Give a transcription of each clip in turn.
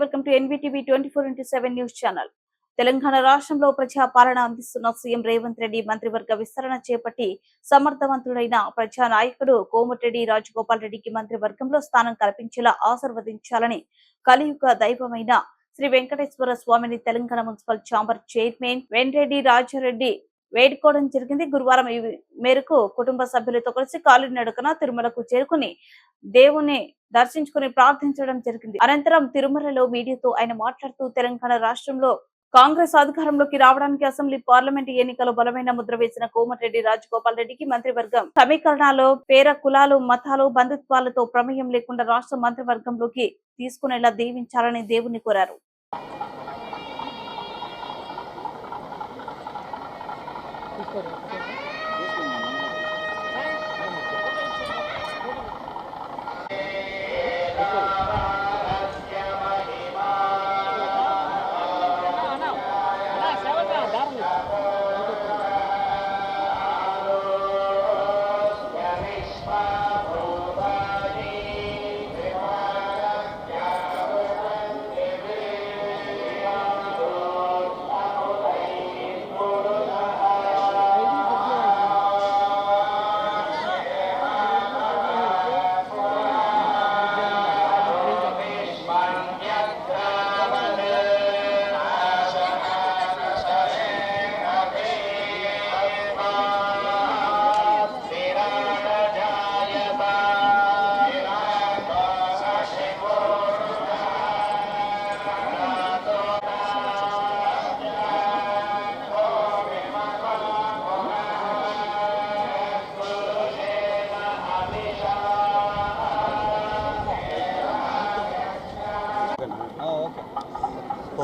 Welcome to NVTV 24/7 news channel. Telangana రాష్ట్రంలో ప్రజా పాలన అందిస్తున్న సీఎం రేవంత్ రెడ్డి మంత్రివర్గ విస్తరణ చేపట్టి సమర్థవంతుడైన ప్రజా నాయకుడు కోమటిరెడ్డి రాజగోపాల్ రెడ్డికి మంత్రివర్గంలో స్థానం కల్పించేలా ఆశీర్వదించాలని కలియుగ దైవమైన శ్రీ వెంకటేశ్వర స్వామిని Telangana municipal chamber chairman Venkatareddy Rajareddy వేడుకోవడం జరిగింది. గురువారం ఈ మేరకు కుటుంబ సభ్యులతో కలిసి కాలినడకన తిరుమలకు చేరుకుని దేవుని దర్శించుకుని ప్రార్థించడం జరిగింది. అనంతరం తిరుమలలో మీడియాతో ఆయన మాట్లాడుతూ తెలంగాణ రాష్ట్రంలో కాంగ్రెస్ అధికారంలోకి రావడానికి అసెంబ్లీ పార్లమెంట్ ఎన్నికలు బలమైన ముద్ర వేసిన కోమటిరెడ్డి రాజగోపాల్ రెడ్డికి మంత్రివర్గం సమీకరణలో పేర కులాలు మతాలు బంధుత్వాలతో ప్రమేయం లేకుండా రాష్ట్ర మంత్రివర్గంలోకి తీసుకునేలా దీవించాలని దేవుని కోరారు.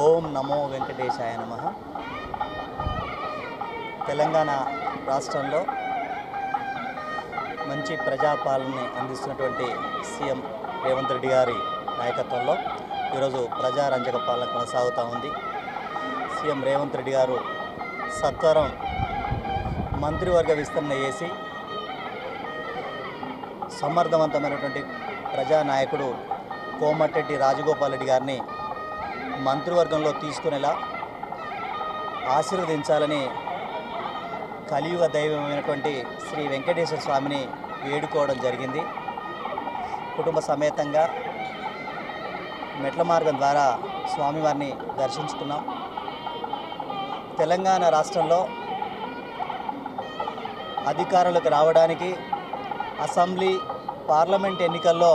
ఓం నమో వెంకటేశాయ నమః. తెలంగాణ రాష్ట్రంలో మంచి ప్రజాపాలనని అందిస్తున్నటువంటి సీఎం రేవంత్ రెడ్డి గారి నాయకత్వంలో ఈరోజు ప్రజారంజక పాలన కొనసాగుతూ ఉంది. సీఎం రేవంత్ రెడ్డి గారు సత్వరం మంత్రివర్గ విస్తరణ చేసి సమర్థవంతమైనటువంటి ప్రజానాయకుడు కోమటిరెడ్డి రాజగోపాల్ రెడ్డి గారిని మంత్రివర్గంలో తీసుకునేలా ఆశీర్వదించాలని కలియుగ దైవమైనటువంటి శ్రీ వెంకటేశ్వర స్వామిని వేడుకోవడం జరిగింది. కుటుంబ సమేతంగా మెట్ల మార్గం ద్వారా స్వామివారిని దర్శించుకున్నాం. తెలంగాణ రాష్ట్రంలో అధికారులకు రావడానికి అసెంబ్లీ పార్లమెంట్ ఎన్నికల్లో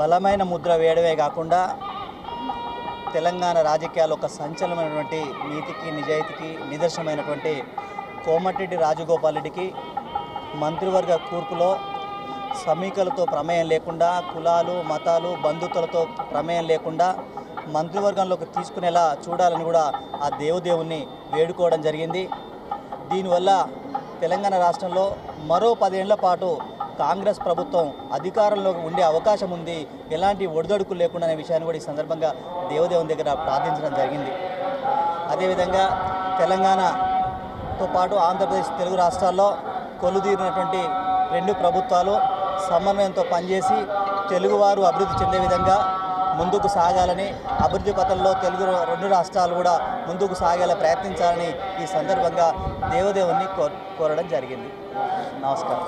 బలమైన ముద్ర వేయడమే కాకుండా తెలంగాణ రాజకీయాలు ఒక సంచలనమైనటువంటి నీతికి నిజాయితీకి నిదర్శనమైనటువంటి కోమటిరెడ్డి రాజగోపాల్ రెడ్డికి మంత్రివర్గ కూర్పులో సమీకలతో ప్రమేయం లేకుండా కులాలు మతాలు బంధుత్వాలతో ప్రమేయం లేకుండా మంత్రివర్గంలోకి తీసుకునేలా చూడాలని కూడా ఆ దేవుని వేడుకోవడం జరిగింది. దీనివల్ల తెలంగాణ రాష్ట్రంలో మరో 10 ఏళ్ల పాటు కాంగ్రెస్ ప్రభుత్వం అధికారంలోకి ఉండే అవకాశం ఉంది, ఎలాంటి ఒడిదొడుకులు లేకుండా అనే విషయాన్ని కూడా ఈ సందర్భంగా దేవుని దగ్గర ప్రార్థించడం జరిగింది. అదేవిధంగా తెలంగాణతో పాటు ఆంధ్రప్రదేశ్ తెలుగు రాష్ట్రాల్లో కొలుదీరినటువంటి 2 ప్రభుత్వాలు సమన్వయంతో పనిచేసి తెలుగువారు అభివృద్ధి చెందే విధంగా ముందుకు సాగాలని, అభివృద్ధి పథంలో తెలుగు 2 రాష్ట్రాలు కూడా ముందుకు సాగేలా ప్రయత్నించాలని ఈ సందర్భంగా దేవుని కోరడం జరిగింది. నమస్కారం.